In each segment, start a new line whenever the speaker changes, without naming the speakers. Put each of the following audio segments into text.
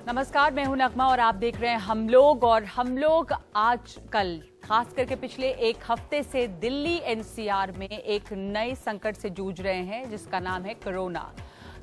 नमस्कार, मैं हूं नगमा और आप देख रहे हैं हम लोग आजकल खास करके पिछले एक हफ्ते से दिल्ली एनसीआर में एक नए संकट से जूझ रहे हैं जिसका नाम है कोरोना।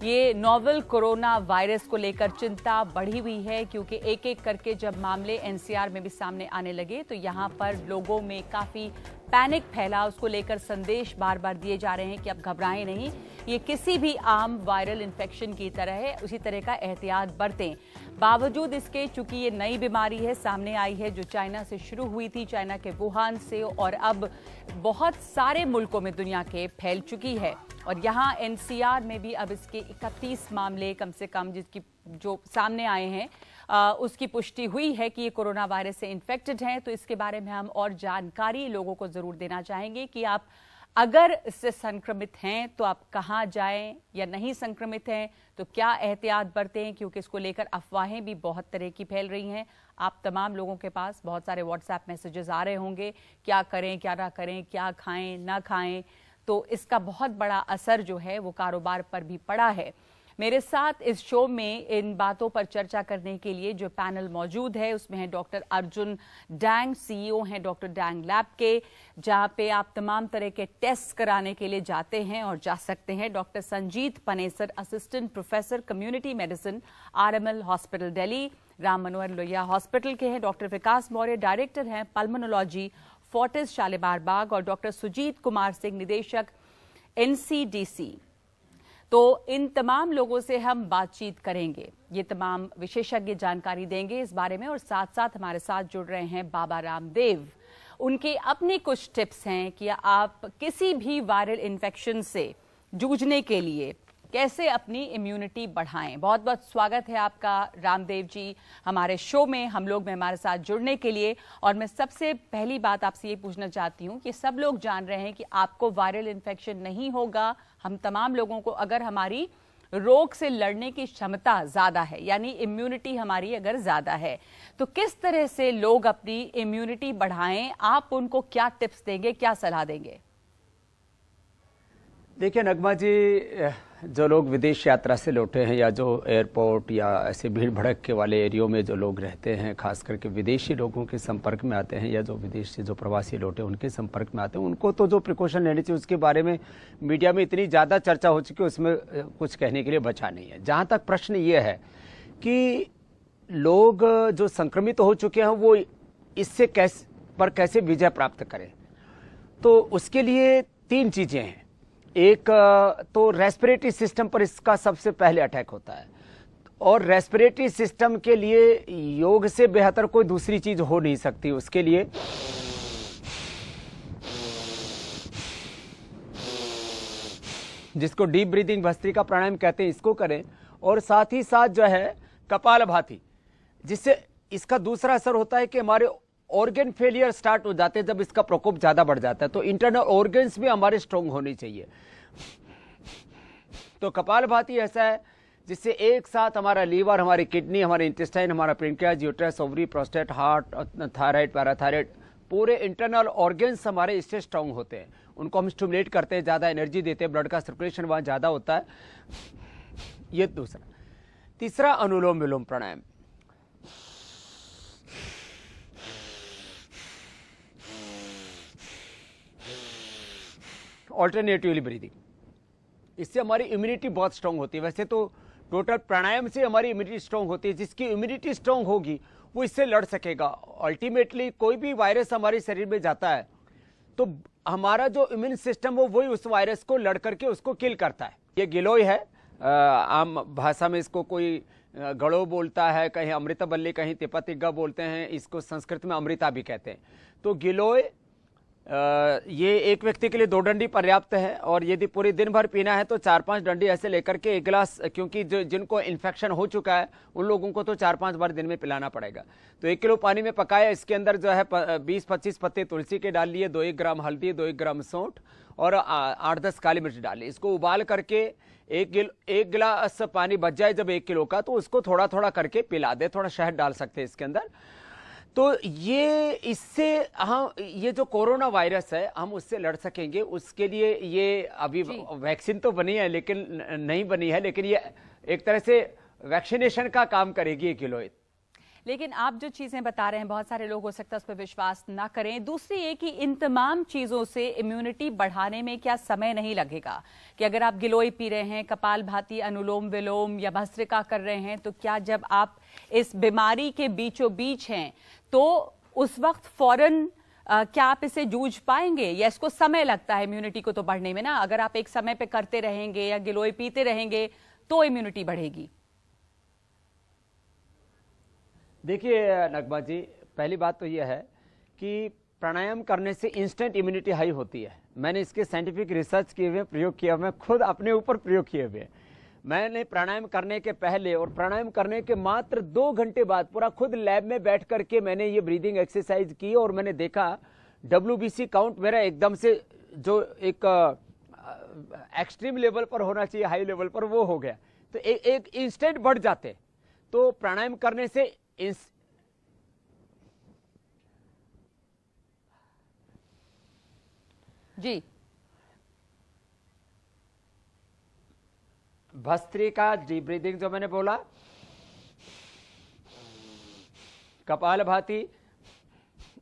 ये नोवेल कोरोना वायरस को लेकर चिंता बढ़ी हुई है क्योंकि एक एक करके जब मामले एनसीआर में भी सामने आने लगे तो यहाँ पर लोगों में काफी पैनिक फैला। उसको लेकर संदेश बार बार दिए जा रहे हैं कि अब घबराएं नहीं, ये किसी भी आम वायरल इन्फेक्शन की तरह है, उसी तरह का एहतियात बरतें। बावजूद इसके चूंकि ये नई बीमारी है, सामने आई है जो चाइना से शुरू हुई थी, चाइना के वुहान से, और अब बहुत सारे मुल्कों में दुनिया के फैल चुकी है। और यहाँ एनसीआर में भी अब इसके 31 मामले कम से कम जिसकी जो सामने आए हैं उसकी पुष्टि हुई है कि ये कोरोना वायरस से इन्फेक्टेड हैं। तो इसके बारे में हम और जानकारी लोगों को जरूर देना चाहेंगे कि आप अगर इससे संक्रमित हैं तो आप कहां जाएं, या नहीं संक्रमित हैं तो क्या एहतियात बरतें, क्योंकि इसको लेकर अफवाहें भी बहुत तरह की फैल रही हैं। आप तमाम लोगों के पास बहुत सारे व्हाट्सएप मैसेजेस आ रहे होंगे, क्या करें क्या ना करें, क्या खाएं ना खाएं। तो इसका बहुत बड़ा असर जो है वो कारोबार पर भी पड़ा है। मेरे साथ इस शो में इन बातों पर चर्चा करने के लिए जो पैनल मौजूद है उसमें है डॉक्टर अर्जुन डैंग, सीईओ हैं डॉक्टर डैंग लैब के, जहां पे आप तमाम तरह के टेस्ट कराने के लिए जाते हैं और जा सकते हैं। Doctor Sanjeet Panesar, assistant professor community medicine, RML hospital Delhi, Ram Manohar Lohia hospital के हैं। डॉक्टर विकास मौर्य डायरेक्टर हैं पल्मोनोलॉजी, फोर्टिस शालीमार बाग, और डॉक्टर सुजीत कुमार सिंह, निदेशक एनसीडीसी। तो इन तमाम लोगों से हम बातचीत करेंगे, ये तमाम विशेषज्ञ जानकारी देंगे इस बारे में। और साथ साथ हमारे साथ जुड़ रहे हैं बाबा रामदेव, उनके अपने कुछ टिप्स हैं कि आप किसी भी वायरल इन्फेक्शन से जूझने के लिए कैसे अपनी इम्यूनिटी बढ़ाएं। बहुत बहुत स्वागत है आपका रामदेव जी हमारे शो में, हम लोग में हमारे साथ जुड़ने के लिए। और मैं सबसे पहली बात आपसे ये पूछना चाहती हूँ कि सब लोग जान रहे हैं कि आपको वायरल इन्फेक्शन नहीं होगा। हम तमाम लोगों को, अगर हमारी रोग से लड़ने की क्षमता ज्यादा है, यानी इम्यूनिटी हमारी अगर ज्यादा है, तो किस तरह से लोग अपनी इम्यूनिटी बढ़ाएं, आप उनको क्या टिप्स देंगे, क्या सलाह देंगे?
देखिए नगमा जी, जो लोग विदेश यात्रा से लौटे हैं या जो एयरपोर्ट या ऐसे भीड़ भड़क वाले एरियो में जो लोग रहते हैं, खास करके विदेशी लोगों के संपर्क में आते हैं या जो विदेश से जो प्रवासी लौटे उनके संपर्क में आते हैं, उनको तो जो प्रिकॉशन लेनी चाहिए उसके बारे में मीडिया में इतनी ज़्यादा चर्चा हो चुकी है, उसमें कुछ कहने के लिए बचा नहीं है। जहाँ तक प्रश्न ये है कि लोग जो संक्रमित हो चुके हैं वो इससे कैसे विजय प्राप्त करें, तो उसके लिए 3 चीज़ें हैं। एक तो रेस्पिरेटरी सिस्टम पर इसका सबसे पहले अटैक होता है, और रेस्पिरेटरी सिस्टम के लिए योग से बेहतर कोई दूसरी चीज हो नहीं सकती। उसके लिए जिसको डीप ब्रीदिंग भस्त्रिका प्राणायाम कहते हैं, इसको करें। और साथ ही साथ जो है कपालभाति, जिससे इसका दूसरा असर होता है कि हमारे ऑर्गन फेलियर स्टार्ट हो जाते हैं जब इसका प्रकोप ज्यादा बढ़ जाता है। तो इंटरनल ऑर्गन्स भी हमारे स्ट्रांग होनी चाहिए। तो कपालभाति ऐसा है जिससे एक साथ हमारा लीवर, हमारी किडनी, हमारे इंटेस्टाइन, हमारा pancreas, uterus, ovary, prostate, heart, thyroid, parathyroid, पूरे इंटरनल ऑर्गन्स हमारे इससे स्ट्रांग होते हैं। उनको हम स्टिमुलेट करते हैं, ज्यादा एनर्जी देते हैं, ब्लड का सर्कुलेशन वहां ज्यादा होता है। ये दूसरा। तीसरा अनुलोम विलोम प्राणायाम। ऑल्टरनेटिवली ब्रीदिंग, इससे हमारी इम्यूनिटी बहुत स्ट्रांग होती है। वैसे तो टोटल प्राणायाम से हमारी इम्यूनिटी स्ट्रांग होती है। जिसकी इम्यूनिटी स्ट्रांग होगी वो इससे लड़ सकेगा। अल्टीमेटली कोई भी वायरस हमारे शरीर में जाता है तो हमारा जो इम्यून सिस्टम वो वही उस वायरस को लड़ करके उसको किल करता है। ये गिलोय है, आम भाषा में इसको कोई गड़ो बोलता है, कहीं अमृतबल्ली, कहीं तिपतिग्गा बोलते हैं, इसको संस्कृत में अमृता भी कहते हैं। तो गिलोय ये एक व्यक्ति के लिए 2 डंडी पर्याप्त है, और यदि पूरी दिन भर पीना है तो 4-5 डंडी ऐसे लेकर के 1 गिलास, क्योंकि जिनको इन्फेक्शन हो चुका है उन लोगों को तो 4-5 बार दिन में पिलाना पड़ेगा। तो 1 किलो पानी में पकाया, इसके अंदर जो है 20-25 पत्ते तुलसी के डाल लिए, 2-1 ग्राम हल्दी, 2-1 ग्राम सौंठ और 8-10 काली मिर्च डाल ली। इसको उबाल करके 1 गिलास पानी बच जाए जब 1 किलो का, तो उसको थोड़ा थोड़ा करके पिला दे। थोड़ा शहद डाल सकते हैं इसके अंदर। तो ये इससे हम ये जो कोरोना वायरस है हम उससे लड़ सकेंगे। उसके लिए ये अभी वैक्सीन तो बनी है लेकिन नहीं बनी है, लेकिन ये एक तरह से वैक्सीनेशन का काम करेगी ये गिलोय।
लेकिन आप जो चीजें बता रहे हैं, बहुत सारे लोग हो सकता है उस पर विश्वास ना करें। दूसरी ये कि इन तमाम चीजों से इम्यूनिटी बढ़ाने में क्या समय नहीं लगेगा? कि अगर आप गिलोय पी रहे हैं, कपालभाति, अनुलोम विलोम या भस्त्रिका कर रहे हैं, तो क्या जब आप इस बीमारी के बीचों बीच हैं तो उस वक्त फौरन क्या आप इसे जूझ पाएंगे, या इसको समय लगता है इम्यूनिटी को तो बढ़ने में ना? अगर आप एक समय पे करते रहेंगे या गिलोय पीते रहेंगे तो इम्यूनिटी बढ़ेगी।
देखिए नगमा जी, पहली बात तो यह है कि प्राणायाम करने से इंस्टेंट इम्यूनिटी हाई होती है। मैंने इसके साइंटिफिक रिसर्च किए हुए, प्रयोग किया, मैं खुद अपने ऊपर प्रयोग किए हुए। मैंने प्राणायाम करने के पहले और प्राणायाम करने के मात्र 2 घंटे बाद पूरा खुद लैब में बैठ करके मैंने ये ब्रीदिंग एक्सरसाइज की और मैंने देखा WBC काउंट मेरा एकदम से जो एक एक्सट्रीम लेवल पर होना चाहिए, हाई लेवल पर, वो हो गया। तो एक इंस्टेंट बढ़ जाते। तो प्राणायाम करने से
जी,
भस्त्रिका डीप ब्रीदिंग जो मैंने बोला, कपालभाति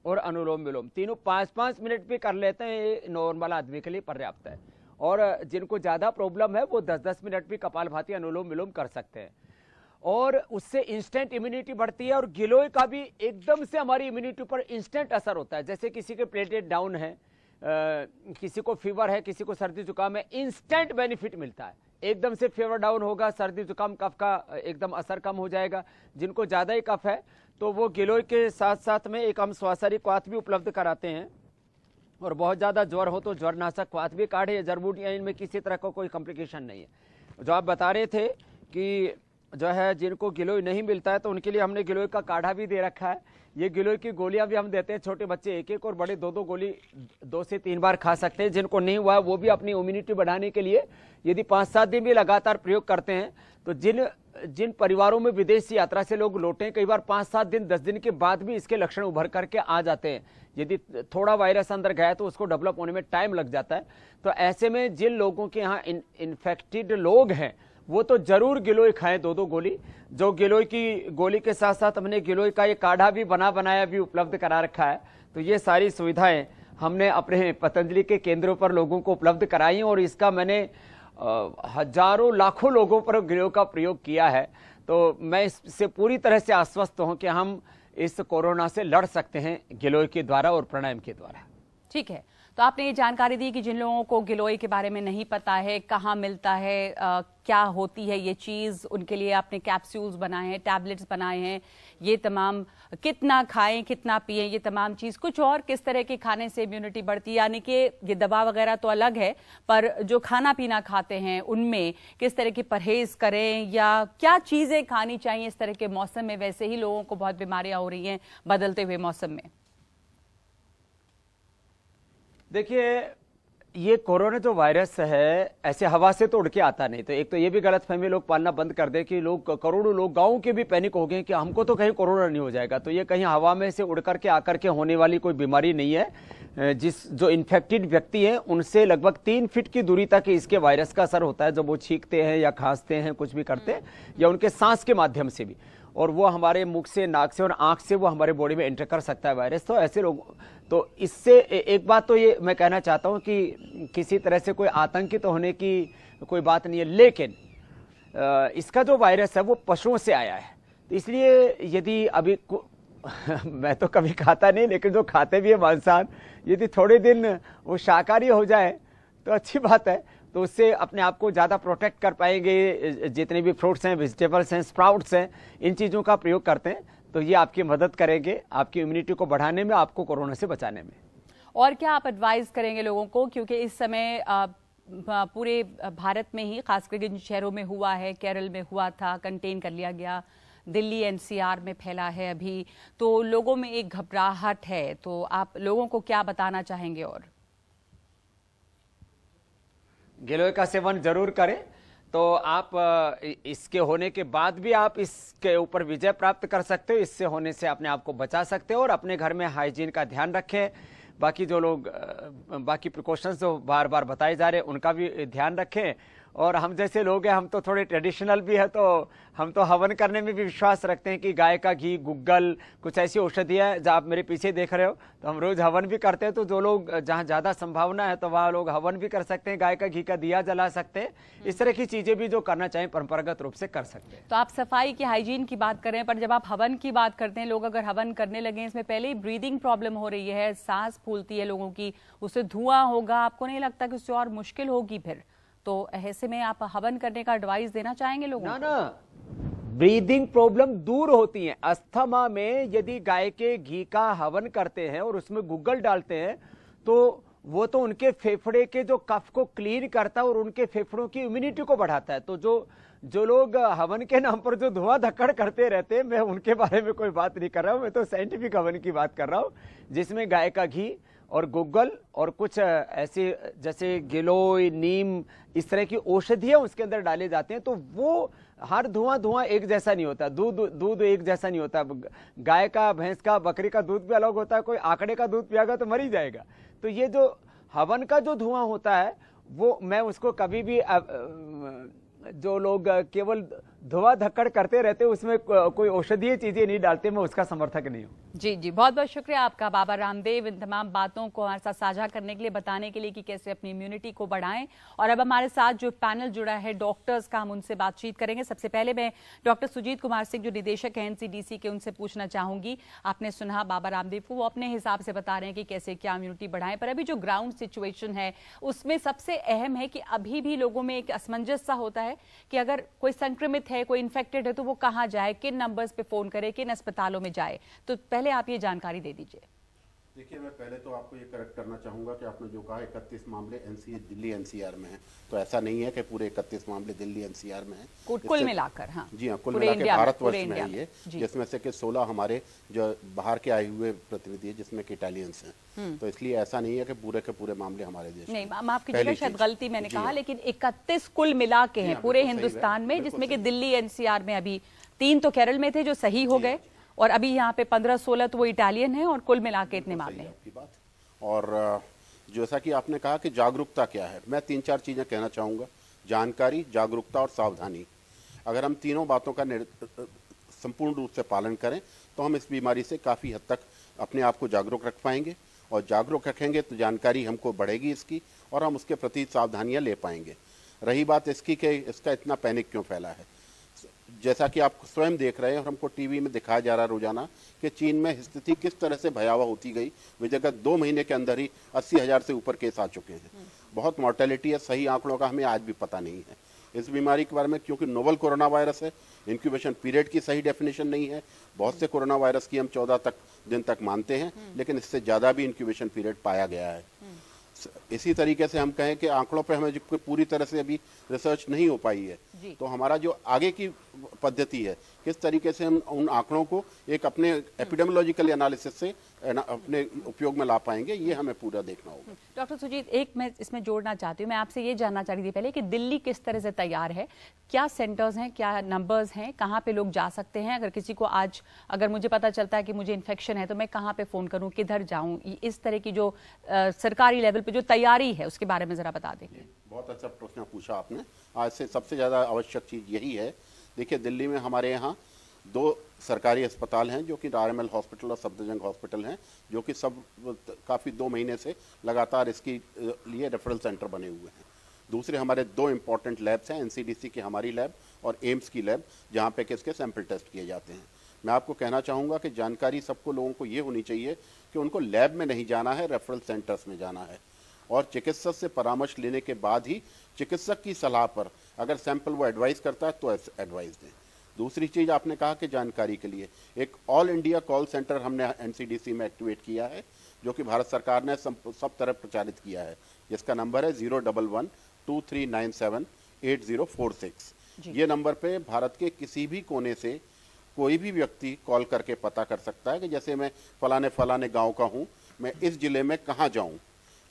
और अनुलोम विलोम, तीनों 5-5 मिनट भी कर लेते हैं, ये नॉर्मल आदमी के लिए पर्याप्त है। और जिनको ज्यादा प्रॉब्लम है वो 10-10 मिनट भी कपालभाति, अनुलोम विलोम कर सकते हैं और उससे इंस्टेंट इम्यूनिटी बढ़ती है। और गिलोय का भी एकदम से हमारी इम्यूनिटी पर इंस्टेंट असर होता है। जैसे किसी के प्लेटलेट डाउन है, किसी को फीवर है, किसी को सर्दी जुकाम है, इंस्टेंट बेनिफिट मिलता है। एकदम से फीवर डाउन होगा, सर्दी जुकाम, कफ का एकदम असर कम हो जाएगा। जिनको ज्यादा ही कफ है तो वो गिलोय के साथ साथ में एक हम स्वासारी क्वाथ भी उपलब्ध कराते हैं। और बहुत ज्यादा ज्वर हो तो ज्वरनाशक क्वाथ भी काढ़े या जड़ बूटियां, इनमें किसी तरह का कोई कॉम्प्लिकेशन नहीं है। जो आप बता रहे थे कि जो है जिनको गिलोय नहीं मिलता है तो उनके लिए हमने गिलोय का काढ़ा भी दे रखा है। ये गिलोय की गोलियां भी हम देते हैं, छोटे बच्चे 1-1 और बड़े 2-2 गोली 2 से 3 बार खा सकते हैं। जिनको नहीं हुआ वो भी अपनी इम्यूनिटी बढ़ाने के लिए यदि 5-7 दिन भी लगातार प्रयोग करते हैं तो जिन परिवारों में विदेश यात्रा से लोग लौटे हैं, कई बार 5-7 दिन 10 दिन के बाद भी इसके लक्षण उभर करके आ जाते हैं। यदि थोड़ा वायरस अंदर गया तो उसको डेवलप होने में टाइम लग जाता है। तो ऐसे में जिन लोगों के यहाँ इन्फेक्टेड लोग हैं वो तो जरूर गिलोय खाएं 2-2 गोली। जो गिलोय की गोली के साथ साथ हमने गिलोय का ये काढ़ा भी बनाया भी उपलब्ध करा रखा है। तो ये सारी सुविधाएं हमने अपने पतंजलि के केंद्रों पर लोगों को उपलब्ध कराई और इसका मैंने हजारों लाखों लोगों पर गिलोय का प्रयोग किया है। तो मैं इससे पूरी तरह से आश्वस्त हूं कि हम इस कोरोना से लड़ सकते हैं गिलोय के द्वारा और प्राणायाम के द्वारा।
ठीक है, तो आपने ये जानकारी दी कि जिन लोगों को गिलोय के बारे में नहीं पता है, कहाँ मिलता है, क्या होती है ये चीज़, उनके लिए आपने कैप्सूल्स बनाए हैं, टैबलेट्स बनाए हैं, ये तमाम कितना खाएं कितना पिएं, ये तमाम चीज़, कुछ और किस तरह के खाने से इम्यूनिटी बढ़ती है, यानी कि ये दवा वगैरह तो अलग है, पर जो खाना पीना खाते हैं उनमें किस तरह की परहेज करें या क्या चीज़ें खानी चाहिए इस तरह के मौसम में? वैसे ही लोगों को बहुत बीमारियां हो रही हैं बदलते हुए मौसम में।
देखिए ये कोरोना जो वायरस है ऐसे हवा से तो उड़ के आता नहीं। तो एक तो ये भी गलतफहमी लोग पालना बंद कर दे कि लोग, करोड़ों लोग गांव के भी पैनिक हो गए कि हमको तो कहीं कोरोना नहीं हो जाएगा। तो ये कहीं हवा में से उड़ करके आकर के होने वाली कोई बीमारी नहीं है। जो इन्फेक्टेड व्यक्ति हैं उनसे लगभग 3 फीट की दूरी तक इसके वायरस का असर होता है। जब वो छींकते हैं या खांसते हैं, कुछ भी करते हैं, या उनके सांस के माध्यम से भी, और वो हमारे मुख से, नाक से और आंख से वो हमारे बॉडी में एंटर कर सकता है वायरस। तो ऐसे लोग, तो इससे एक बात तो ये मैं कहना चाहता हूं कि किसी तरह से कोई आतंकित होने की कोई बात नहीं है। लेकिन इसका जो वायरस है वो पशुओं से आया है। तो इसलिए यदि अभी मैं तो कभी खाता नहीं, लेकिन जो खाते भी है मांसाहार, यदि थोड़े दिन वो शाकाहारी हो जाए तो अच्छी बात है। तो उससे अपने आप को ज़्यादा प्रोटेक्ट कर पाएंगे। जितने भी फ्रूट्स हैं, वेजिटेबल्स हैं, स्प्राउट्स हैं, इन चीज़ों का प्रयोग करते हैं तो ये आपकी मदद करेंगे आपकी इम्यूनिटी को बढ़ाने में, आपको कोरोना से बचाने में।
और क्या आप एडवाइस करेंगे लोगों को, क्योंकि इस समय पूरे भारत में ही, खासकर जिन शहरों में हुआ है, केरल में हुआ था, कंटेन कर लिया गया, दिल्ली NCR में फैला है अभी, तो लोगों में एक घबराहट है। तो आप लोगों को क्या बताना चाहेंगे? और
गिलोय का सेवन जरूर करें। तो आप इसके होने के बाद भी आप इसके ऊपर विजय प्राप्त कर सकते हो। इससे होने से अपने आप को बचा सकते हो और अपने घर में हाइजीन का ध्यान रखें। बाकी जो लोग बाकी प्रिकॉशंस जो बार बार बताए जा रहे हैं उनका भी ध्यान रखें और हम जैसे लोग हैं, हम तो थोड़े ट्रेडिशनल भी है, तो हम तो हवन करने में भी विश्वास रखते हैं कि गाय का घी, गुग्गल, कुछ ऐसी औषधियाँ है। जब आप मेरे पीछे देख रहे हो तो हम रोज हवन भी करते हैं। तो जो लोग जहाँ ज्यादा संभावना है तो वहाँ लोग हवन भी कर सकते हैं, गाय का घी का दिया जला सकते हैं। इस तरह की चीजें भी जो करना चाहें परंपरागत रूप से कर सकते हैं।
तो आप सफाई की, हाइजीन की बात कर रहे हैं, पर जब आप हवन की बात करते हैं, लोग अगर हवन करने लगे, इसमें पहले ही ब्रीदिंग प्रॉब्लम हो रही है, सांस फूलती है लोगों की, उससे धुआं होगा, आपको नहीं लगता कि उससे और मुश्किल होगी फिर? तो ऐसे में आप हवन करने का एडवाइस देना चाहेंगे लोगों को?
ना, ब्रीदिंग प्रॉब्लम दूर होती है। अस्थमा में यदि गाय के घी का हवन करते हैं और उसमें गुग्गल डालते हैं तो वो तो उनके फेफड़े के जो कफ को क्लीन करता है और उनके फेफड़ों की इम्यूनिटी को बढ़ाता है। तो जो लोग हवन के नाम पर जो धुआं धक्कड़ करते रहते हैं, मैं उनके बारे में कोई बात नहीं कर रहा हूं। मैं तो साइंटिफिक हवन की बात कर रहा हूं, जिसमें गाय का घी और गुग्गल और कुछ ऐसे जैसे गिलोय, नीम, इस तरह की औषधियां उसके अंदर डाले जाते हैं। तो वो हर धुआं एक जैसा नहीं होता, दूध एक जैसा नहीं होता। गाय का, भैंस का, बकरी का दूध भी अलग होता है। कोई आंकड़े का दूध पियागा तो मर ही जाएगा। तो ये जो हवन का जो धुआं होता है, वो मैं उसको कभी भी जो लोग केवल धुआं धक्कड़ करते रहते, उसमें कोई औषधीय चीजें नहीं डालते, मैं उसका समर्थक नहीं हूँ।
जी जी, बहुत बहुत शुक्रिया आपका बाबा रामदेव, इन तमाम बातों को हमारे साथ साझा करने के लिए, बताने के लिए कि कैसे अपनी इम्यूनिटी को बढ़ाएं। और अब हमारे साथ जो पैनल जुड़ा है डॉक्टर्स का, हम उनसे बातचीत करेंगे। सबसे पहले मैं डॉक्टर सुजीत कुमार सिंह, जो निदेशक हैं एनसीडीसी के, उनसे पूछना चाहूंगी। आपने सुना बाबा रामदेव को, वो अपने हिसाब से बता रहे हैं कि कैसे क्या इम्यूनिटी बढ़ाएं, पर अभी जो ग्राउंड सिचुएशन है उसमें सबसे अहम है कि अभी भी लोगों में एक असमंजस सा होता है कि अगर कोई संक्रमित है, कोई इन्फेक्टेड है, तो वो कहाँ जाए, किन नंबर्स पे फोन करे, किन अस्पतालों में जाए। तो पहले आप ये जानकारी दे दीजिए।
देखिए, मैं पहले तो आपको ये करेक्ट करना चाहूँगा कि आपने जो कहा 31 मामले दिल्ली एनसीआर में हैं, तो ऐसा नहीं है कि पूरे 31 मामले दिल्ली एनसीआर में हैं।
कुल मिलाकर, हाँ
जी हाँ, कुल मिलाकर भारतवर्ष में है ये, जिसमें से कि 16 हमारे जो बाहर के आए हुए प्रतिनिधि हैं, जिसमें कि इटालियंस हैं। तो इसलिए ऐसा नहीं है कि पूरे के पूरे मामले हमारे देश
नहीं, माफ कीजिएगा, शायद गलती मैंने कहा, लेकिन 31 कुल मिला के हैं पूरे हिंदुस्तान में, जिसमें कि दिल्ली एनसीआर में अभी 3 तो केरल में थे जो सही हो गए, और अभी यहाँ पे 15-16 तो वो इटालियन है, और कुल मिला के इतने मामले हैं।
आपकी बात। और जैसा कि आपने कहा कि जागरूकता क्या है, मैं 3-4 चीजें कहना चाहूंगा। जानकारी, जागरूकता और सावधानी, अगर हम तीनों बातों का संपूर्ण रूप से पालन करें तो हम इस बीमारी से काफी हद तक अपने आप को जागरूक रख पाएंगे, और जागरूक रखेंगे तो जानकारी हमको बढ़ेगी इसकी, और हम उसके प्रति सावधानियां ले पाएंगे। रही बात इसकी कि इसका इतना पैनिक क्यों फैला है, जैसा कि आप स्वयं देख रहे हैं और हमको टीवी में दिखाया जा रहा है रोजाना कि चीन में स्थिति किस तरह से भयावह होती गई। विगत 2 महीने के अंदर ही 80,000 से ऊपर केस आ चुके हैं। बहुत मॉर्टेलिटी है, सही आंकड़ों का हमें आज भी पता नहीं है इस बीमारी के बारे में, क्योंकि नोवल कोरोना वायरस है। इंक्यूबेशन पीरियड की सही डेफिनेशन नहीं है। बहुत से कोरोना वायरस की हम 14 दिन तक मानते हैं, लेकिन इससे ज्यादा भी इंक्यूबेशन पीरियड पाया गया है। इसी तरीके से हम कहें कि आंकड़ों पे हमें पूरी तरह से अभी रिसर्च नहीं हो पाई है, तो हमारा जो आगे की पद्धति है, किस तरीके से हम उन आंकड़ों को एक अपने एपिडेमियोलॉजिकल एनालिसिस से अपने उपयोग में ला पाएंगे, ये हमें पूरा देखना होगा।
डॉक्टर सुजीत, एक मैं इसमें जोड़ना चाहती हूँ, मैं आपसे ये जानना चाह रही थी पहले कि दिल्ली किस तरह से तैयार है, क्या सेंटर्स हैं, क्या नंबर्स हैं, कहाँ पे लोग जा सकते हैं? अगर किसी को आज, अगर मुझे पता चलता है कि मुझे इन्फेक्शन है, तो मैं कहाँ पे फोन करूँ, किधर जाऊँ? इस तरह की जो सरकारी लेवल पे जो तैयारी है उसके बारे में जरा बता देंगे।
बहुत अच्छा प्रश्न पूछा आपने। आज से सबसे ज्यादा आवश्यक चीज यही है। देखिए, दिल्ली में हमारे यहाँ 2 सरकारी अस्पताल हैं जो कि RML हॉस्पिटल और सफदरजंग हॉस्पिटल हैं, जो कि सब काफ़ी 2 महीने से लगातार इसकी लिए रेफरल सेंटर बने हुए हैं। दूसरे हमारे 2 इम्पॉर्टेंट लैब्स हैं, NCDC की हमारी लैब और एम्स की लैब, जहाँ पे किसके सैंपल टेस्ट किए जाते हैं। मैं आपको कहना चाहूँगा कि जानकारी सबको, लोगों को ये होनी चाहिए कि उनको लैब में नहीं जाना है, रेफरल सेंटर्स में जाना है, और चिकित्सक से परामर्श लेने के बाद ही चिकित्सक की सलाह पर अगर सैंपल वो एडवाइस करता है तो एडवाइस दें। दूसरी चीज आपने कहा कि जानकारी के लिए एक ऑल इंडिया कॉल सेंटर हमने NCDC में एक्टिवेट किया है, जो कि भारत सरकार ने सब तरफ प्रचारित किया है, जिसका नंबर है 011-2397-8046। ये नंबर पे भारत के किसी भी कोने से कोई भी व्यक्ति कॉल करके पता कर सकता है कि जैसे मैं फलाने गांव का हूं, मैं इस जिले में कहां जाऊं,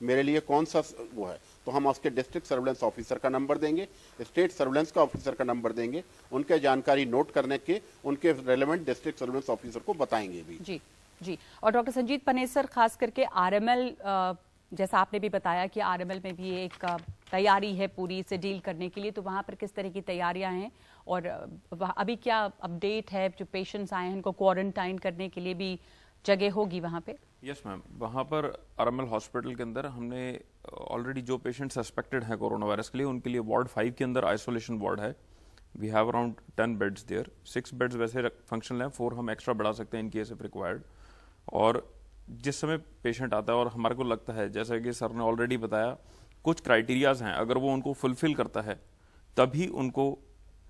मेरे लिए कौन सा वो है, तो हम उसके डिस्ट्रिक्ट सर्वेलेंस ऑफिसर का नंबर देंगे, स्टेट सर्वेलेंस का ऑफिसर का नंबर देंगे, उनके जानकारी नोट करने के उनके रेलेवेंट डिस्ट्रिक्ट सर्वेलेंस ऑफिसर को बताएंगे भी।
जी जी। और डॉक्टर संजीत पनेसर, खास करके RML, जैसा आपने भी बताया कि RML में भी एक तैयारी है पूरी इसे डील करने के लिए, तो वहाँ पर किस तरह की तैयारियां हैं और अभी क्या अपडेट है? जो पेशेंट्स आए हैं उनको क्वारंटाइन करने के लिए भी जगह होगी वहाँ पे?
यस मैम, वहाँ पर आरएमएल हॉस्पिटल के अंदर हमने ऑलरेडी जो पेशेंट सस्पेक्टेड हैं कोरोना वायरस के लिए, उनके लिए वार्ड 5 के अंदर आइसोलेशन वार्ड है। We have around 10 beds there. 6 beds वैसे फंक्शनल हैं, 4 हम एक्स्ट्रा बढ़ा सकते हैं इन केस इफ रिक्वायर्ड। और जिस समय पेशेंट आता है और हमारे को लगता है, जैसा कि सर ने ऑलरेडी बताया, कुछ क्राइटेरियाज हैं, अगर वो उनको फुलफिल करता है तभी उनको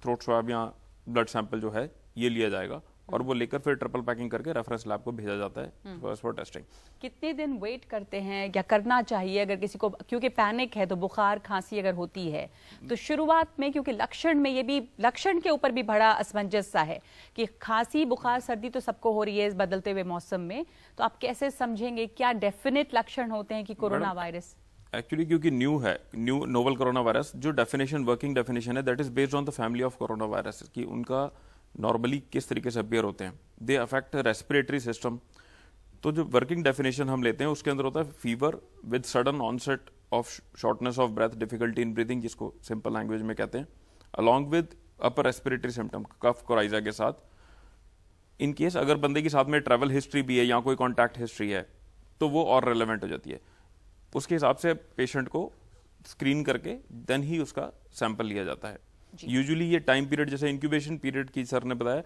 थ्रोट स्वैब या ब्लड सैंपल जो है ये लिया जाएगा और वो लेकर फिर ट्रिपल पैकिंग करके रेफरेंस लैब को भेजा जाता है फॉर टेस्टिंग।
कितने दिन वेट करते हैं या करना चाहिए अगर किसी को, क्योंकि पैनिक है तो बुखार खांसी अगर होती है तो शुरुआत में, क्योंकि लक्षण में ये भी, लक्षण के ऊपर भी बड़ा असमंजस सा है कि खांसी बुखार सर्दी तो सबको हो रही है इस बदलते हुए मौसम में, तो आप कैसे समझेंगे क्या डेफिनेट लक्षण होते हैं कि कोरोना वायरस?
एक्चुअली क्योंकि न्यू है, न्यू नोवल कोरोना वायरस, जो डेफिनेशन वर्किंग डेफिनेशन है that is based on the family of corona virus कि उनका नॉर्मली किस तरीके से अपीयर होते हैं। They affect respiratory system. तो जो वर्किंग डेफिनेशन हम लेते हैं उसके अंदर होता है fever with sudden onset of shortness of breath, difficulty in breathing, जिसको सिंपल लैंग्वेज में कहते हैं, along with upper respiratory symptom, cough coryza के साथ। इन केस अगर बंदे के साथ में ट्रैवल हिस्ट्री भी है या कोई कॉन्टैक्ट हिस्ट्री है तो वो और रेलेवेंट हो जाती है। उसके हिसाब से पेशेंट को स्क्रीन करके देन ही उसका सैंपल लिया जाता है। यूजुअली ये टाइम पीरियड, जैसे इंक्यूबेशन पीरियड की सर ने बताया,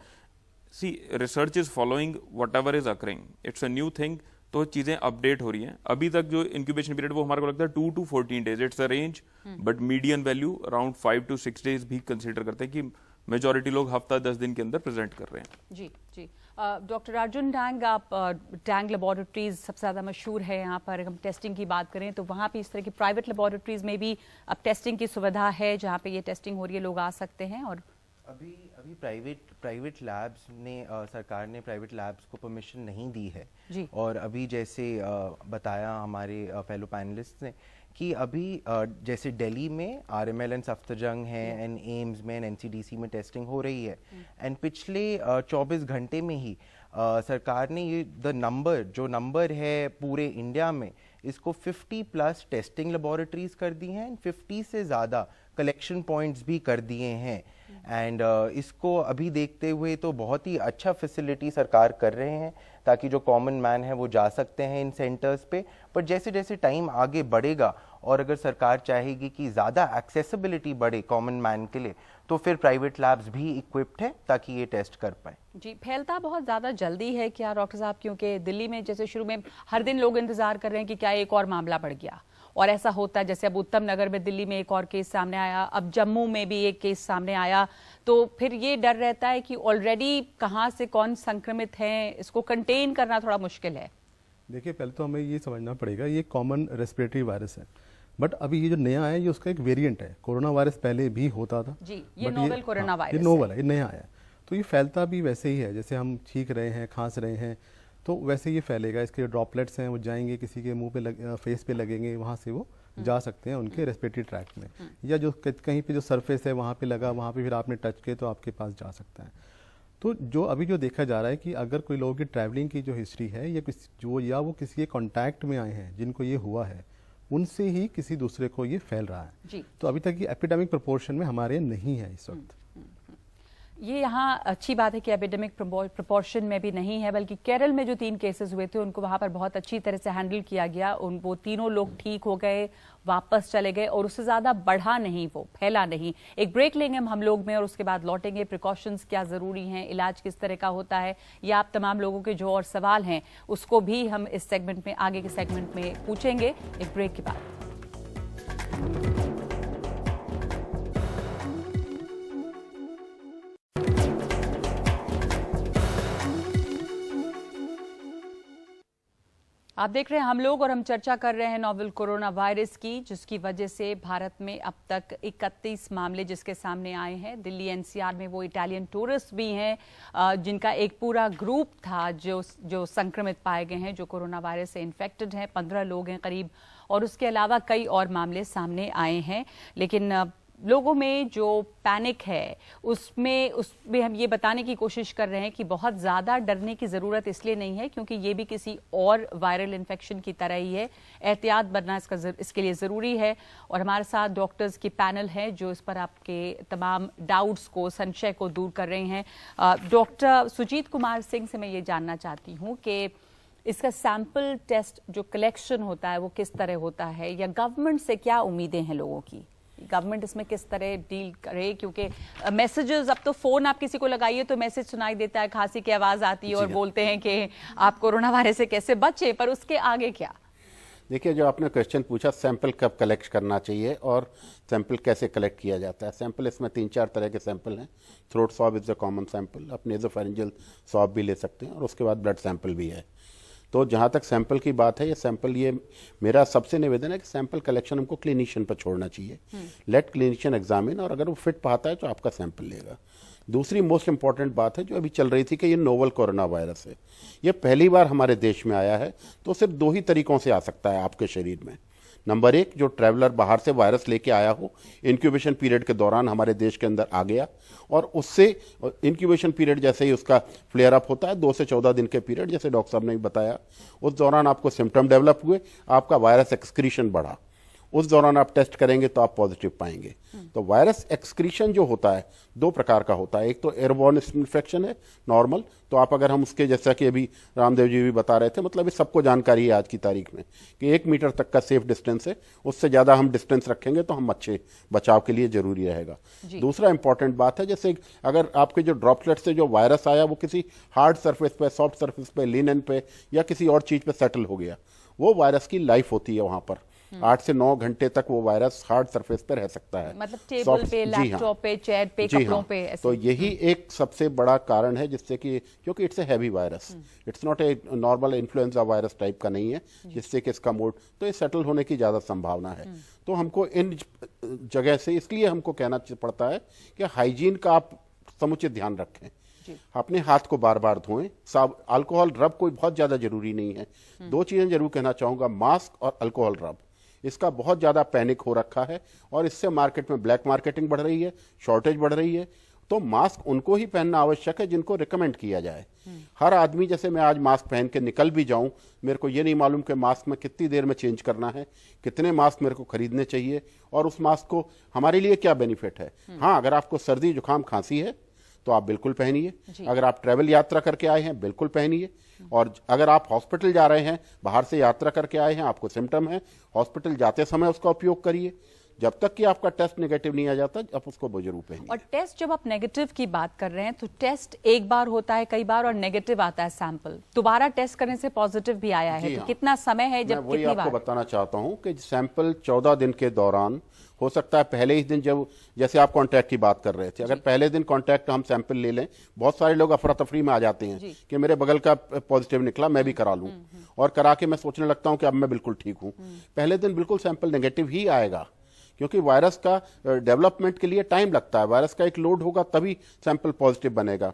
see research is following whatever is occurring, it's a new thing, तो चीजें अपडेट हो रही हैं। अभी तक जो इंक्यूबेशन पीरियड वो हमारे को लगता है 2 to 14 days, it's a range, but median value around 5 to 6 days भी कंसिडर करते हैं कि मेजॉरिटी लोग हफ्ता 10 दिन के अंदर प्रेजेंट कर रहे हैं।
जी जी। डॉक्टर अर्जुन डांग, आप डांग लेबोरेटरीज सबसे ज़्यादा मशहूर है यहाँ पर। हम टेस्टिंग की बात करें तो वहाँ पे इस तरह की प्राइवेट लेबोरेटरीज में भी अब टेस्टिंग की सुविधा है जहाँ पे ये टेस्टिंग हो रही है, लोग आ सकते हैं? और
अभी प्राइवेट लैब्स ने सरकार ने प्राइवेट लैब्स को परमिशन नहीं दी है
जी।
और अभी जैसे बताया हमारे फेलो पैनलिस्ट ने कि अभी जैसे दिल्ली में आरएमएल एंड सफ्दरजंग है एंड एम्स में एंड एनसीडीसी में टेस्टिंग हो रही है एंड पिछले 24 घंटे में ही सरकार ने ये जो नंबर है पूरे इंडिया में, इसको 50+ टेस्टिंग लेबोरेटरीज कर दी हैं, 50 से ज़्यादा कलेक्शन पॉइंट्स भी कर दिए हैं। एंड इसको अभी देखते हुए तो बहुत ही अच्छा फैसिलिटी सरकार कर रहे हैं ताकि जो कॉमन मैन है वो जा सकते हैं इन सेंटर्स पे। पर जैसे जैसे टाइम आगे बढ़ेगा और अगर सरकार चाहेगी कि ज़्यादा एक्सेसिबिलिटी बढ़े कॉमन मैन के लिए, तो फिर प्राइवेट लैब्स भी इक्विप्ड हैं ताकि ये टेस्ट कर पाए।
जी, फैलता बहुत ज़्यादा जल्दी है क्या डॉक्टर साहब? क्योंकि दिल्ली में जैसे शुरू में हर दिन लोग इंतजार कर रहे हैं कि क्या एक और मामला बढ़ गया, और ऐसा होता है जैसे अब उत्तम नगर में दिल्ली में एक और केस सामने आया, अब जम्मू में भी एक केस सामने आया, तो फिर ये डर रहता है कि ऑलरेडी कहाँ से कौन संक्रमित है, इसको कंटेन करना थोड़ा मुश्किल है।
देखिए, पहले तो हमें ये समझना पड़ेगा ये कॉमन रेस्पिरेटरी वायरस है, बट अभी ये जो नया है ये उसका एक वेरिएंट है। कोरोना वायरस पहले भी होता था
जी, ये नोवेल कोरोना वायरस,
ये नोवेल है, ये नया आया। तो ये फैलता भी वैसे ही है, जैसे हम छींक रहे हैं, खांस रहे हैं, तो वैसे ये फैलेगा। इसके जो ड्रॉपलेट्स हैं वो जाएंगे किसी के मुंह पे फेस पे लगेंगे, वहाँ से वो जा सकते हैं उनके रेस्पिरेटरी ट्रैक्ट में, या जो कहीं पे जो सरफेस है वहाँ पे लगा, वहाँ पे फिर आपने टच किया तो आपके पास जा सकता है। तो जो अभी जो देखा जा रहा है कि अगर कोई लोगों की ट्रैवलिंग की जो हिस्ट्री है या वो किसी के कॉन्टैक्ट में आए हैं जिनको ये हुआ है, उनसे ही किसी दूसरे को ये फैल रहा है जी। तो अभी तक ये एपिडेमिक प्रोपोर्शन में हमारे नहीं है इस वक्त।
ये यहाँ अच्छी बात है कि एपिडेमिक प्रोपोर्शन में भी नहीं है, बल्कि केरल में जो 3 केसेस हुए थे उनको वहाँ पर बहुत अच्छी तरह से हैंडल किया गया। वो तीनों लोग ठीक हो गए, वापस चले गए और उससे ज़्यादा बढ़ा नहीं, वो फैला नहीं। एक ब्रेक लेंगे हम लोग में और उसके बाद लौटेंगे। प्रिकॉशंस क्या ज़रूरी हैं, इलाज किस तरह का होता है, या आप तमाम लोगों के जो और सवाल हैं उसको भी हम इस सेगमेंट में, आगे के सेगमेंट में पूछेंगे एक ब्रेक के बाद। आप देख रहे हैं हम लोग और हम चर्चा कर रहे हैं नोवेल कोरोना वायरस की, जिसकी वजह से भारत में अब तक 31 मामले जिसके सामने आए हैं। दिल्ली एनसीआर में वो इटालियन टूरिस्ट भी हैं जिनका एक पूरा ग्रुप था जो संक्रमित पाए गए हैं, जो कोरोना वायरस से इन्फेक्टेड हैं। 15 लोग हैं करीब, और उसके अलावा कई और मामले सामने आए हैं। लेकिन लोगों में जो पैनिक है उसमें हम ये बताने की कोशिश कर रहे हैं कि बहुत ज़्यादा डरने की ज़रूरत इसलिए नहीं है क्योंकि ये भी किसी और वायरल इन्फेक्शन की तरह ही है। एहतियात बरतना इसके लिए ज़रूरी है। और हमारे साथ डॉक्टर्स की पैनल है जो इस पर आपके तमाम डाउट्स को, संशय को दूर कर रहे हैं। डॉक्टर सुजीत कुमार सिंह से मैं ये जानना चाहती हूँ कि इसका सैंपल टेस्ट जो कलेक्शन होता है वो किस तरह होता है, या गवर्नमेंट से क्या उम्मीदें हैं लोगों की, गवर्नमेंट इसमें किस तरह डील करे? क्योंकि मैसेजेस, अब तो फोन आप किसी को लगाइए तो मैसेज सुनाई देता है, खांसी की आवाज आती है और बोलते हैं कि आप कोरोना वायरस से कैसे बचे, पर उसके आगे क्या?
देखिए, जो आपने क्वेश्चन पूछा सैंपल कब कलेक्ट करना चाहिए और सैंपल कैसे कलेक्ट किया जाता है। सैंपल इसमें 3-4 तरह के सैंपल हैं। Throat swab is the common sample, आप नेज़ोफेरेंजियल स्वैब भी ले सकते हैं, और उसके बाद ब्लड सैंपल भी है। तो जहाँ तक सैंपल की बात है, ये मेरा सबसे निवेदन है कि सैंपल कलेक्शन हमको क्लिनिशियन पर छोड़ना चाहिए। लेट क्लिनिशियन एग्जामिन, और अगर वो फिट पाता है तो आपका सैंपल लेगा। दूसरी मोस्ट इंपॉर्टेंट बात है जो अभी चल रही थी कि ये नोवल कोरोना वायरस है, ये पहली बार हमारे देश में आया है, तो सिर्फ 2 ही तरीकों से आ सकता है आपके शरीर में। नंबर 1, जो ट्रैवलर बाहर से वायरस लेके आया हो, इंक्यूबेशन पीरियड के दौरान हमारे देश के अंदर आ गया, और उससे इंक्यूबेशन पीरियड जैसे ही उसका फ्लेयर अप होता है, 2 से 14 दिन के पीरियड, जैसे डॉक्टर साहब ने भी बताया, उस दौरान आपको सिम्टम डेवलप हुए, आपका वायरस एक्सक्रीशन बढ़ा, उस दौरान आप टेस्ट करेंगे तो आप पॉजिटिव पाएंगे। तो वायरस एक्सक्रीशन जो होता है 2 प्रकार का होता है। एक तो एयरबॉर्न इन्फेक्शन है नॉर्मल, तो आप अगर हम उसके, जैसा कि अभी रामदेव जी भी बता रहे थे, मतलब ये सबको जानकारी है आज की तारीख में कि 1 मीटर तक का सेफ डिस्टेंस है, उससे ज़्यादा हम डिस्टेंस रखेंगे तो हम अच्छे बचाव के लिए जरूरी रहेगा। दूसरा इंपॉर्टेंट बात है, जैसे अगर आपके जो ड्रॉपलेट से जो वायरस आया वो किसी हार्ड सरफेस पे, सॉफ्ट सरफेस पे, लिनन पे या किसी और चीज़ पे सेटल हो गया, वो वायरस की लाइफ होती है वहाँ पर 8 से 9 घंटे तक वो वायरस हार्ड सरफेस पे रह सकता है,
मतलब टेबल पे, लैपटॉप पे, चेयर पे, कपड़ों पे ऐसे।
तो यही एक सबसे बड़ा कारण है जिससे कि, क्योंकि it's a heavy virus, it's not a normal influenza virus type का नहीं है, जिससे कि इसका मोड, तो ये सेटल होने की ज़्यादा संभावना है। तो हमको इन जगह से इसलिए हमको कहना पड़ता है कि हाइजीन का आप समुचित ध्यान रखें, अपने हाथ को बार बार धोएं, अल्कोहल रब कोई बहुत ज़्यादा जरूरी नहीं है। 2 चीज़ें जरूर कहना चाहूँगा, मास्क और अल्कोहल रब, इसका बहुत ज़्यादा पैनिक हो रखा है और इससे मार्केट में ब्लैक मार्केटिंग बढ़ रही है, शॉर्टेज बढ़ रही है। तो मास्क उनको ही पहनना आवश्यक है जिनको रिकमेंड किया जाए। हर आदमी, जैसे मैं आज मास्क पहन के निकल भी जाऊं, मेरे को ये नहीं मालूम कि मास्क में कितनी देर में चेंज करना है, कितने मास्क मेरे को खरीदने चाहिए, और उस मास्क को हमारे लिए क्या बेनिफिट है। हाँ, अगर आपको सर्दी जुकाम खांसी है तो आप बिल्कुल पहनिए, अगर आप ट्रैवल यात्रा करके आए हैं बिल्कुल पहनिए, और अगर आप हॉस्पिटल जा रहे हैं, बाहर से यात्रा करके आए हैं, आपको सिम्टम है, हॉस्पिटल जाते समय उसका उपयोग करिए। जब तक कि आपका टेस्ट नेगेटिव नहीं आ जाता, आप उसको जरूर पहनिए।
और टेस्ट, जब आप नेगेटिव की बात कर रहे हैं तो टेस्ट एक बार होता है कई बार और नेगेटिव आता है सैंपल, दोबारा टेस्ट करने से पॉजिटिव भी आया है, तो कितना समय है जब,
वही आपको बताना चाहता हूं कि सैंपल 14 दिन के दौरान हो सकता है। पहले ही दिन, जब जैसे आप कांटेक्ट की बात कर रहे थे, अगर पहले दिन कांटेक्ट हम सैंपल ले लें, बहुत सारे लोग अफरा तफरी में आ जाते हैं कि मेरे बगल का पॉजिटिव निकला, मैं भी करा लूं, और करा के मैं सोचने लगता हूं कि अब मैं बिल्कुल ठीक हूं। पहले दिन बिल्कुल सैंपल नेगेटिव ही आएगा, क्योंकि वायरस का डेवलपमेंट के लिए टाइम लगता है, वायरस का एक लोड होगा तभी सैंपल पॉजिटिव बनेगा।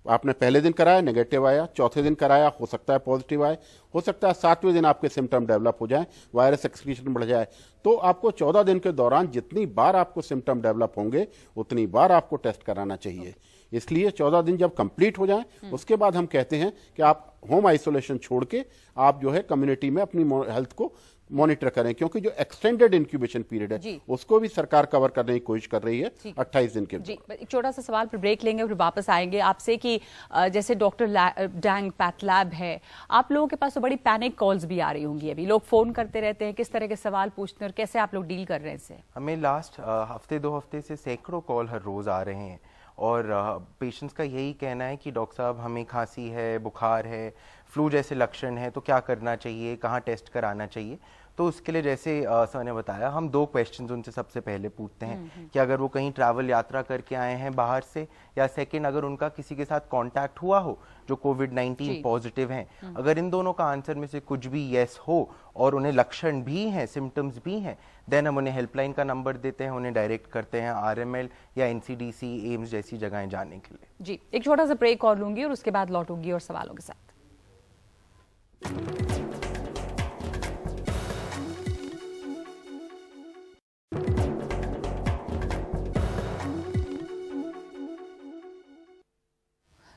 आपने पहले दिन कराया नेगेटिव आया, चौथे दिन कराया हो सकता है पॉजिटिव आए, हो सकता है 7वें दिन आपके सिम्टम डेवलप हो जाए, वायरस एक्सक्रीशन बढ़ जाए। तो आपको 14 दिन के दौरान जितनी बार आपको सिम्टम डेवलप होंगे उतनी बार आपको टेस्ट कराना चाहिए। इसलिए 14 दिन जब कंप्लीट हो जाए उसके बाद हम कहते हैं कि आप होम आइसोलेशन छोड़ के आप जो है कम्युनिटी में अपनी हेल्थ को मॉनिटर करें, क्योंकि जो एक्सटेंडेड इंक्यूबेशन पीरियड है उसको भी सरकार कवर करने की कोशिश कर रही है 28 दिन के।
जी, एक छोटा सा सवाल, फिर ब्रेक लेंगे, फिर वापस आएंगे आपसे कि जैसे डॉक्टर डैंग पैथ लैब है, आप लोगों के पास तो बड़ी पैनिक कॉल्स भी आ रही होंगी, अभी लोग फोन करते रहते हैं, किस तरह के सवाल पूछते हैं और कैसे आप लोग डील कर रहे हैं इससे?
हमें लास्ट हफ्ते 2 हफ्ते से सैकड़ों कॉल हर रोज आ रहे हैं, और पेशेंट्स का यही कहना है कि डॉक्टर साहब हमें खांसी है, बुखार है, फ्लू जैसे लक्षण है, तो क्या करना चाहिए, कहाँ टेस्ट कराना चाहिए। तो उसके लिए जैसे सर ने बताया, हम 2 क्वेश्चंस उनसे सबसे पहले पूछते हैं कि अगर वो कहीं ट्रैवल यात्रा करके आए हैं बाहर से, या सेकंड अगर उनका किसी के साथ कांटेक्ट हुआ हो जो कोविड-19 पॉजिटिव हैं, अगर इन दोनों का आंसर में से कुछ भी यस हो और उन्हें लक्षण भी हैं, सिम्टम्स भी हैं, देन हम उन्हें हेल्पलाइन का नंबर देते हैं, उन्हें डायरेक्ट करते हैं RML या NCDC, एम्स जैसी जगहें जाने के लिए।
जी, एक छोटा सा ब्रेक और लूंगी और उसके बाद लौटूंगी और सवालों के साथ।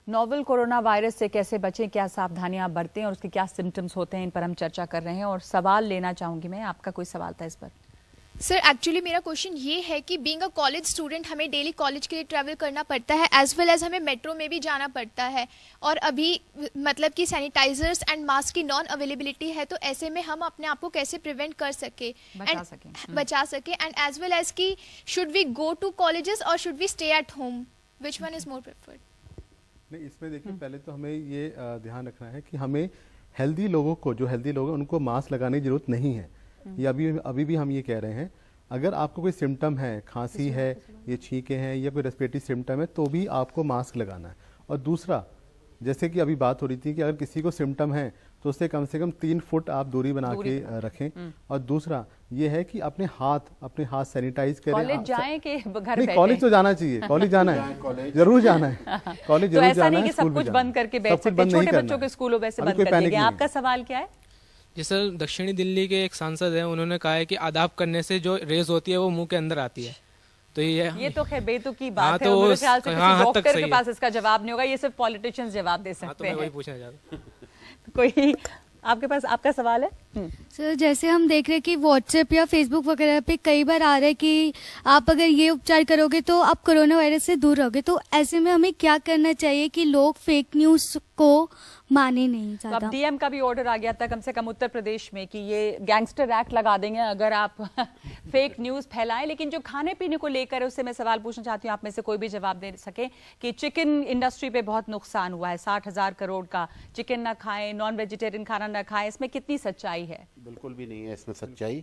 नोवेल कोरोना वायरस से कैसे बचें, क्या सावधानियां बरतें और उसके क्या सिम्टम्स होते हैं, इन पर हम चर्चा कर रहे हैं। और सवाल लेना चाहूंगी मैं, आपका कोई सवाल था इस पर?
सर एक्चुअली मेरा क्वेश्चन ये है कि बीइंग अ कॉलेज स्टूडेंट हमें डेली कॉलेज के लिए ट्रैवल करना पड़ता है, एज वेल एज हमें मेट्रो में भी जाना पड़ता है, और अभी मतलब कि सैनिटाइजर्स एंड मास्क की नॉन अवेलेबिलिटी है, तो ऐसे में हम अपने आप को कैसे प्रिवेंट कर सके, बचा सके एंड एज वेल एज कि should we go to colleges और should we stay at home, which one is more preferred?
नहीं, इसमें देखिए पहले तो हमें ये ध्यान रखना है कि हमें हेल्दी लोगों को, जो हेल्दी लोग हैं उनको मास्क लगाने की जरूरत नहीं है। ये अभी भी हम ये कह रहे हैं, अगर आपको कोई सिम्टम है, खांसी है, ये छींके हैं या कोई रेस्पिरेटरी सिम्टम है, तो भी आपको मास्क लगाना है। और दूसरा, जैसे कि अभी बात हो रही थी कि अगर किसी को सिम्टम है तो उससे कम से कम 3 फुट आप दूरी बना के रखें। और दूसरा ये है कि अपने हाथ सैनिटाइज करें।
कॉलेज जाएं कि घर बैठे?
कॉलेज तो जाना चाहिए, कॉलेज जाना है, जरूर जाना है, कॉलेज जरूर जाना है।
ऐसा नहीं कि सब कुछ बंद करके बैठ सकते, छोटे बच्चों के स्कूलों वैसे बंद कर देंगे। आपका सवाल क्या है?
जी सर, दक्षिणी दिल्ली के एक सांसद हैं, उन्होंने कहा है कि आदाब करने से जो रेज होती है वो मुंह के अंदर आती है, तो ये तो
खैर बेतुकी बात है। मेरे ख्याल से किसी डॉक्टर के पास इसका जवाब नहीं होगा, ये सिर्फ पॉलिटिशियंस जवाब दे सकते हैं।
मैं वही पूछना चाहता हूं।
कोई आपके पास आपका सवाल है?
सर जैसे हम देख रहे हैं कि व्हाट्सएप या फेसबुक वगैरह पे कई बार आ रहा है कि आप अगर ये उपचार करोगे तो आप कोरोना वायरस से दूर रहोगे, तो ऐसे में हमें क्या करना चाहिए कि लोग फेक न्यूज को माने नहीं
तो
ज्यादा?
अब डीएम का भी ऑर्डर आ गया था कम से कम उत्तर प्रदेश में कि ये गैंगस्टर एक्ट लगा देंगे अगर आप फेक न्यूज फैलाएं। लेकिन जो खाने पीने को लेकर उससे मैं सवाल पूछना चाहती हूँ, आप में से कोई भी जवाब दे सके कि चिकन इंडस्ट्री पे बहुत नुकसान हुआ है, 60,000 करोड़ का। चिकन ना खाएं, नॉन वेजिटेरियन खाना ना खाएं, इसमें कितनी सच्चाई है?
बिल्कुल भी नहीं है इसमें सच्चाई।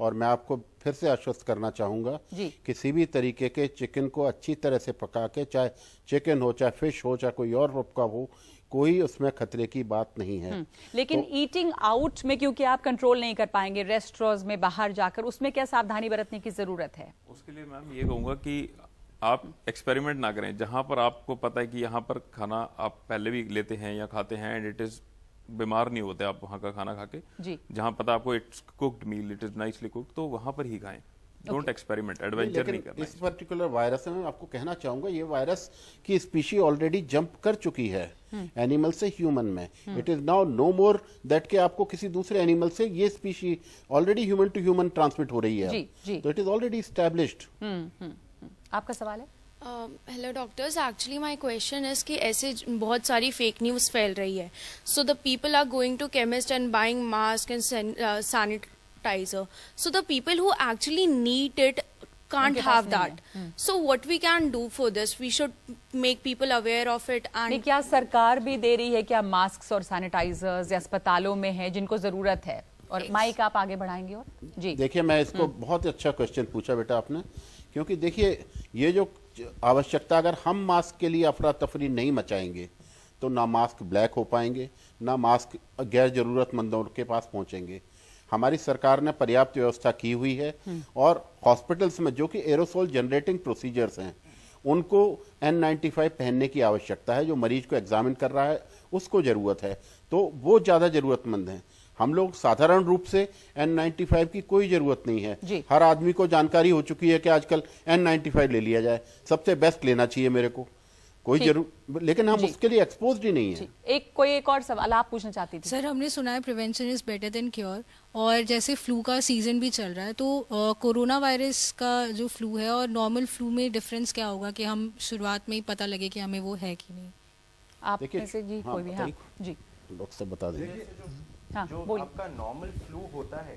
और मैं आपको फिर से आश्वस्त करना चाहूंगा, किसी भी तरीके के चिकन को अच्छी तरह से पका के, चाहे चिकन हो, चाहे फिश हो, चाहे कोई और का हो, कोई उसमें खतरे की बात नहीं है।
लेकिन ईटिंग आउट में क्योंकि आप कंट्रोल नहीं कर पाएंगे, रेस्टोरेंट्स में बाहर जाकर, उसमें क्या सावधानी बरतने की जरूरत है?
उसके लिए मैम ये कहूंगा कि आप एक्सपेरिमेंट ना करें। जहां पर आपको पता है कि यहाँ पर खाना आप पहले भी लेते हैं या खाते हैं एंड इट इज, बीमार नहीं होते आप वहां का खाना खा के, जहां पता आपको it's cooked meal, it is nicely cooked, तो वहां पर ही खाएं। डोंट एक्सपेरिमेंट, एडवेंचर नहीं करना।
इस पर्टिकुलर वायरस में मैं आपको कहना चाहूंगा, ये वायरस की स्पीशी ऑलरेडी जंप कर चुकी है एनिमल से ह्यूमन में। It is now no more that कि आपको किसी दूसरे एनिमल से ये species already human to human transmit हो रही है, तो इट इज ऑलरेडी एस्टैब्लिश्ड।
आपका सवाल है?
Hello doctors, actually my question is कि ऐसे बहुत सारी फेक न्यूज़ फैल रही है, so the people are going to chemist and buying mask and sanitizer, so the people who actually need it can't have that. So what we can do for this? We should make people aware of it. And
क्या सरकार भी दे रही है क्या mask और sanitisers या अस्पतालों में है जिनको जरूरत है? और माइक आप आगे बढ़ाएंगे। और जी
देखिए, मैं इसको बहुत अच्छा क्वेश्चन पूछा बेटा आपने, क्योंकि देखिए ये जो आवश्यकता, अगर हम मास्क के लिए अफरा तफरी नहीं मचाएंगे तो ना मास्क ब्लैक हो पाएंगे, ना मास्क गैर जरूरतमंदों के पास पहुंचेंगे। हमारी सरकार ने पर्याप्त व्यवस्था की हुई है, और हॉस्पिटल्स में जो कि एरोसोल जनरेटिंग प्रोसीजर्स हैं, उनको N95 पहनने की आवश्यकता है। जो मरीज को एग्जामिन कर रहा है उसको जरूरत है, तो वो ज्यादा जरूरतमंद हैं। हम लोग साधारण रूप से N95 की कोई जरूरत नहीं है। हर आदमी को जानकारी हो चुकी है कि आजकल N95 ले लिया जाए, सबसे बेस्ट लेना चाहिए मेरे को, कोई जरूर, लेकिन हम उसके लिए एक्सपोज्ड ही नहीं है।
एक और सवाल आप पूछना चाहती थी?
सर हमने सुना है prevention is better than cure, और जैसे फ्लू का सीजन भी चल रहा है, तो कोरोना वायरस का जो फ्लू है और नॉर्मल फ्लू में डिफरेंस क्या होगा कि हम शुरुआत में ही पता लगे कि हमें वो है कि नहीं?
आप में से जी कोई भी? हाँ जी
डॉक्टर से बता देंगे।
हाँ,
जो आपका नॉर्मल फ्लू होता है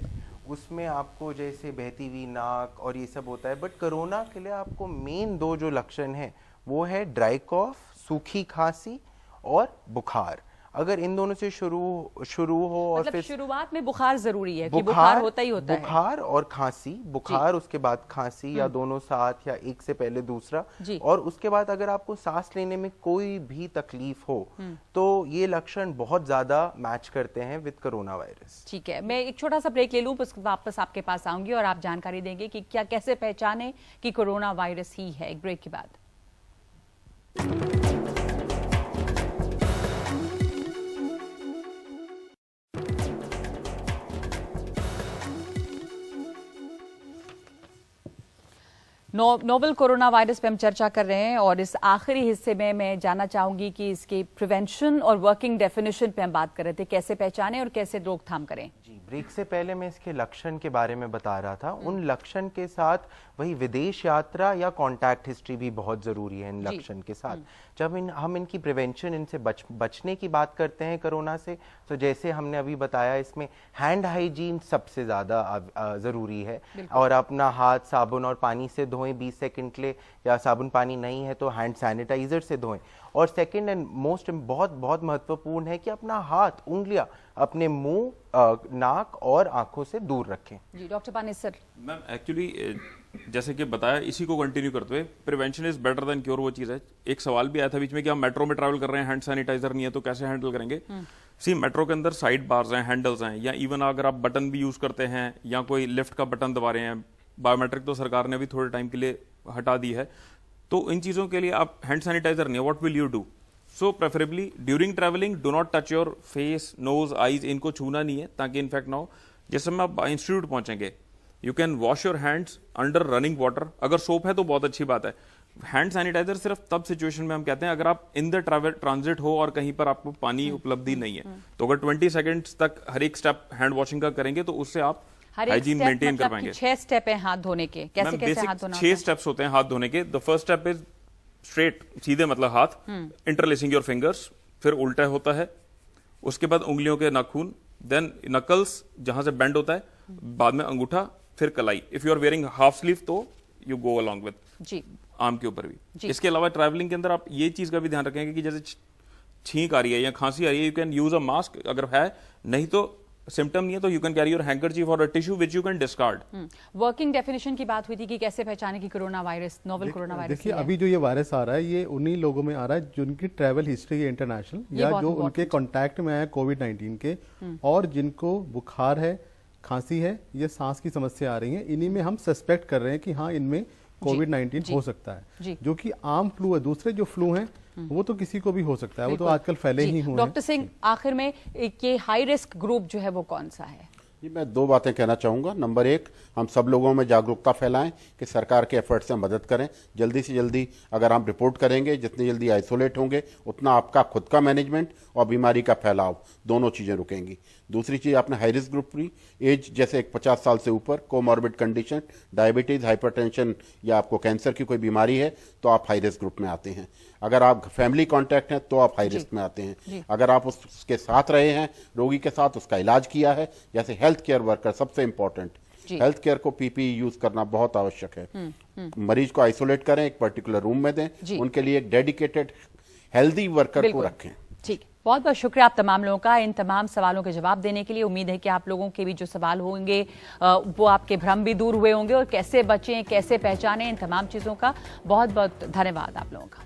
उसमें आपको जैसे बहती हुई नाक और ये सब होता है, बट कोरोना के लिए आपको मेन 2 जो लक्षण है वो है ड्राई कॉफ, सूखी खांसी और बुखार। अगर इन दोनों से शुरू हो और
मतलब
फिर
शुरुआत में बुखार जरूरी है कि बुखार होता ही होता है?
बुखार और खांसी, बुखार उसके बाद खांसी, या दोनों साथ, या एक से पहले दूसरा, और उसके बाद अगर आपको सांस लेने में कोई भी तकलीफ हो तो ये लक्षण बहुत ज्यादा मैच करते हैं विद कोरोना वायरस।
ठीक है, मैं एक छोटा सा ब्रेक ले लूं, वापस आपके पास आऊंगी और आप जानकारी देंगे कि क्या कैसे पहचाने कि कोरोना वायरस ही है। एक ब्रेक के बाद। नोवेल कोरोना वायरस पे हम चर्चा कर रहे हैं और इस आखिरी हिस्से में मैं जानना चाहूंगी कि इसकी प्रिवेंशन और वर्किंग डेफिनेशन पे हम बात कर रहे थे, कैसे पहचानें और कैसे रोकथाम करें।
जी, ब्रेक से पहले मैं इसके लक्षण के बारे में बता रहा था। उन लक्षण के साथ वही विदेश यात्रा या कांटेक्ट हिस्ट्री भी बहुत ज़रूरी है इन लक्षण के साथ। जब हम इनकी प्रिवेंशन, इनसे बचने की बात करते हैं कोरोना से, तो जैसे हमने अभी बताया इसमें हैंड हाइजीन सबसे ज़्यादा ज़रूरी है और अपना हाथ साबुन और पानी से धोएं 20 सेकंड के लिए, या साबुन पानी नहीं है तो हैंड सैनिटाइजर से धोएं। और सेकंड एंड मोस्ट बहुत महत्वपूर्ण है कि अपना हाथ, उंगलियां अपने मुंह, नाक और आंखों से दूर रखें।
जी डॉक्टर पानी सर।
मैम एक्चुअली जैसे कि बताया, इसी को कंटिन्यू करते हुए prevention is better than cure, वो चीज़ है। एक सवाल भी आया था बीच में कि हम मेट्रो में ट्रैवल कर रहे हैं, हैंड सैनिटाइजर नहीं है तो कैसे हैंडल करेंगे। सी, मेट्रो के अंदर साइड बार्स हैं, हैंडल्स हैं, या इवन अगर आप बटन भी यूज करते हैं या कोई लिफ्ट का बटन दबा रहे हैं, बायोमेट्रिक तो सरकार ने भी थोड़े टाइम के लिए हटा दी है, तो इन चीज़ों के लिए आप हैंड सैनिटाइजर नहीं है, what will you do? So preferably during travelling do not touch your face, nose, eyes, इनको छूना नहीं है ताकि इन्फेक्ट ना हो। जिस समय आप इंस्टीट्यूट पहुंचेंगे, you can wash your hands under running water. अगर सोप है तो बहुत अच्छी बात है। हैंड सैनिटाइजर सिर्फ तब सिचुएशन में हम कहते हैं अगर आप इन द ट्रैवल ट्रांजिट हो और कहीं पर आपको पानी उपलब्धि नहीं है, तो अगर 20 सेकंड्स तक हर एक स्टेप हैंड वॉशिंग का करेंगे तो उससे आप हाइजीन मेंटेन कर पाएंगे।
6 स्टेप है हाथ धोने के, कैसे कैसे हाथ धोना?
6 स्टेप्स होते हैं हाथ धोने के। The first step is straight, सीधे मतलब हाथ, इंटरलेसिंग योर फिंगर्स, फिर उल्टा होता है, उसके बाद उंगलियों के नाखून, देन नकल्स जहां से बेंड होता है, बाद में अंगूठा, फिर कलाई। If you are wearing half sleeve तो you go along with
the
arm के ऊपर भी। इसके अलावा ट्रैवलिंग के अंदर आप ये चीज का भी ध्यान रखेंगे कि जैसे छींक आ रही है या खांसी आ रही है, you can use a mask अगर है, नहीं तो सिम्टम नहीं है तो you can carry your handkerchief और a tissue which you can discard.
Working definition की बात हुई थी कि कैसे पहचाने कि corona virus, novel corona virus.
देखिए अभी जो ये वायरस आ रहा है ये उन्हीं लोगों में आ रहा है जिनकी ट्रैवल हिस्ट्री है इंटरनेशनल, या जो उनके कॉन्टैक्ट में आया कोविड-19 के, और जिनको बुखार है, खांसी है, ये सांस की समस्या आ रही है, इन्हीं में हम सस्पेक्ट कर रहे हैं कि हाँ इनमें कोविड-19 हो सकता है। जो कि आम फ्लू है, दूसरे जो फ्लू हैं वो तो किसी को भी हो सकता है, वो तो आजकल फैले ही हुए हैं।
डॉक्टर सिंह, आखिर में ये हाई रिस्क ग्रुप जो है वो कौन सा है?
जी, मैं 2 बातें कहना चाहूँगा। नंबर 1, हम सब लोगों में जागरूकता फैलाएं कि सरकार के एफर्ट से मदद करें। जल्दी से जल्दी अगर आप रिपोर्ट करेंगे, जितनी जल्दी आइसोलेट होंगे, उतना आपका खुद का मैनेजमेंट और बीमारी का फैलाव दोनों चीज़ें रुकेंगी। दूसरी चीज़, आपने हाई रिस्क ग्रुप की एज, जैसे 50 साल से ऊपर, कोमॉर्बिड कंडीशन, डायबिटीज़, हाइपरटेंशन या आपको कैंसर की कोई बीमारी है तो आप हाई रिस्क ग्रुप में आते हैं। अगर आप फैमिली कॉन्टैक्ट हैं तो आप हाई रिस्क में आते हैं। अगर आप उसके साथ रहे हैं, रोगी के साथ, उसका इलाज किया है, जैसे हेल्थ केयर वर्कर, सबसे इंपॉर्टेंट, हेल्थ केयर को पीपीई यूज करना बहुत आवश्यक है। मरीज को आइसोलेट करें, एक पर्टिकुलर रूम में दें, उनके लिए एक डेडिकेटेड हेल्दी वर्कर को रखें।
ठीक, बहुत बहुत शुक्रिया आप तमाम लोगों का इन तमाम सवालों के जवाब देने के लिए। उम्मीद है कि आप लोगों के भी जो सवाल होंगे वो आपके भ्रम भी दूर हुए होंगे, और कैसे बचें, कैसे पहचानें, इन तमाम चीज़ों का बहुत बहुत धन्यवाद आप लोगों का।